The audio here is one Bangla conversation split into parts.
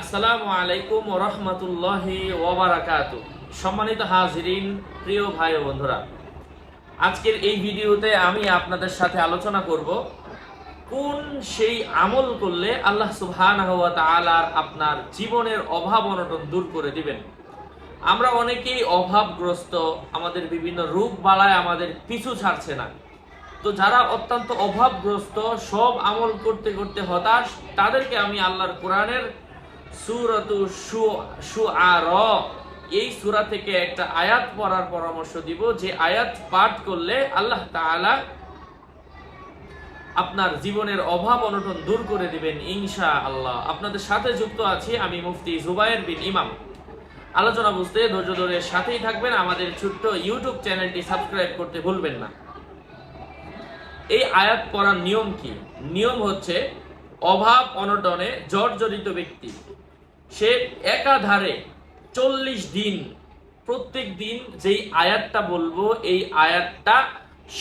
আসসালামু আলাইকুম ওয়া রাহমাতুল্লাহি ওয়া বারাকাতুহু। সম্মানিত হাজিরিন, প্রিয় ভাই ও বন্ধুরা, আজকের এই ভিডিওতে আমি আপনাদের সাথে আলোচনা করব কোন সেই আমল করলে আল্লাহ সুবহানাহু ওয়া তাআলা আপনার জীবনের অভাব অনটন দূর করে দিবেন। আমরা অনেকেই অভাবগ্রস্ত, আমাদের বিভিন্ন রোগ বালায় আমাদের পিছু ছাড়ছে না। তো যারা অত্যন্ত অভাবগ্রস্ত, সব আমল করতে করতে হতাশ, তাদেরকে আমি আল্লাহর কোরআনের সূরাতু শুআরা এই সূরা থেকে একটা আয়াত পড়ার পরামর্শ দিব, যে আয়াত পাঠ করলে আল্লাহ তাআলা আপনার জীবনের অভাব অনটন দূর করে দিবেন ইনশাআল্লাহ। আপনাদের সাথে যুক্ত আছি আমি মুফতি জুবায়ের বিন ইমাম। আলোচনা বুঝতে ধৈর্য ধরে সাথেই থাকবেন। আমাদের ছোট্ট ইউটিউব চ্যানেলটি সাবস্ক্রাইব করতে ভুলবেন না। এই আয়াত পড়ার নিয়ম কি? নিয়ম হচ্ছে, অভাব অনটনে জর্জরিত ব্যক্তি সে একাধারে 40 দিন প্রত্যেক দিন যেই আয়াতটা বলবো এই আয়াতটা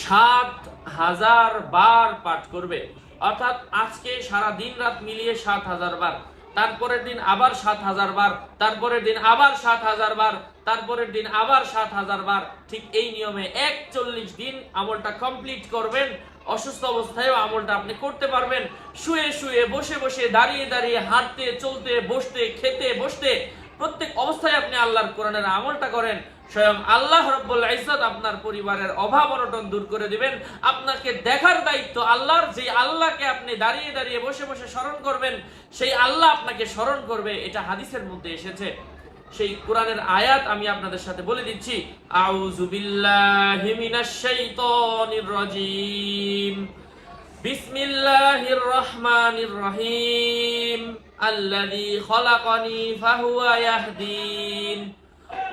7000 বার পাঠ করবে। অর্থাৎ আজকে সারা দিন রাত মিলিয়ে 7000 বার, তারপরের দিন আবার 7000 বার, তারপরের দিন আবার 7000 বার, তারপরের দিন আবার 7000 বার। ঠিক এই নিয়মে 41 দিন আমলটা কমপ্লিট করবেন। অসুস্থ অবস্থায়ও আমলটা আপনি করতে পারবেন। শুয়ে শুয়ে, বসে বসে, দাঁড়িয়ে দাঁড়িয়ে, হাঁটতে চলতে, বসতে খেতে বসতে, প্রত্যেক অবস্থায় আপনি আল্লাহর কোরআনের আমলটা করেন। স্বয়ং আল্লাহ রাব্বুল ইজ্জত আপনার পরিবারের অভাব অনটন দূর করে দিবেন। আপনাকে দেখার দায়িত্ব আল্লাহর। যে আল্লাহকে আপনি দাঁড়িয়ে দাঁড়িয়ে, বসে বসে স্মরণ করবেন, সেই আল্লাহ আপনাকে স্মরণ করবে। এটা হাদিসের মধ্যে এসেছে। সেই কোরআনের আয়াত আমি আপনাদের সাথে বলে দিচ্ছি। আউযু বিল্লাহি মিনাশ শাইতানির রাজীম। বিসমিল্লাহির রহমানির রহিম। আল্লাযী খালাকানি ফাহুয়া ইয়াহদিন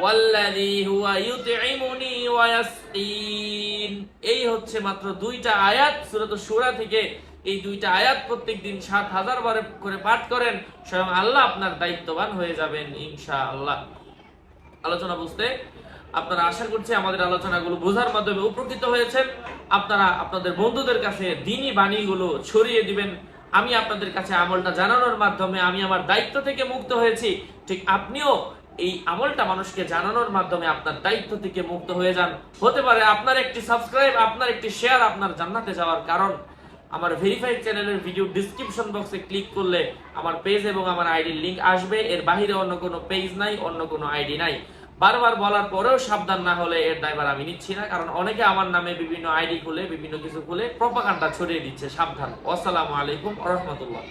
ওয়াল্লাযী হুয়া ইউতঈমুনি ওয়া ইয়াসকিন। এই হচ্ছে মাত্র দুইটা আয়াত সূরাতুশ শুরা থেকে। এই দুইটা আয়াত প্রত্যেকদিন 7000 বার করে পাঠ করেন, স্বয়ং আল্লাহ আপনার দায়িত্ববান হয়ে যাবেন ইনশাআল্লাহ। আলোচনা বুঝতে আপনারা আশা করছি আমাদের আলোচনাগুলো বোঝার মাধ্যমে উপকৃত হয়েছেন। আপনারা আপনাদের বন্ধুদের কাছে দ্বীনি বাণীগুলো ছড়িয়ে দিবেন। আমি আপনাদের কাছে আমলটা জানানোর মাধ্যমে আমি আমার দায়িত্ব থেকে মুক্ত হয়েছি। ঠিক আপনিও এই আমলটা মানুষকে জানানোর মাধ্যমে আপনার দায়িত্ব থেকে মুক্ত হয়ে যান। হতে পারে আপনার একটি সাবস্ক্রাইব, আপনার একটি শেয়ার আপনার জান্নাতে যাওয়ার কারণ। আমার ভেরিফাইড চ্যানেলের ভিডিও ডেসক্রিপশন বক্সে ক্লিক করলে আমার পেজ এবং আমার আইডির লিংক আসবে। এর বাইরে অন্য কোনো পেজ নাই, অন্য কোনো আইডি নাই। বারবার বলার পরেও সাবধান না হলে এর দায়ভার আমি নিচ্ছি না, কারণ অনেকে আমার নামে বিভিন্ন আইডি খুলে, বিভিন্ন কিছু খুলে প্রপাগান্ডা ছড়িয়ে দিচ্ছে। সাবধান। আসসালামু আলাইকুম ওয়া রাহমাতুল্লাহ।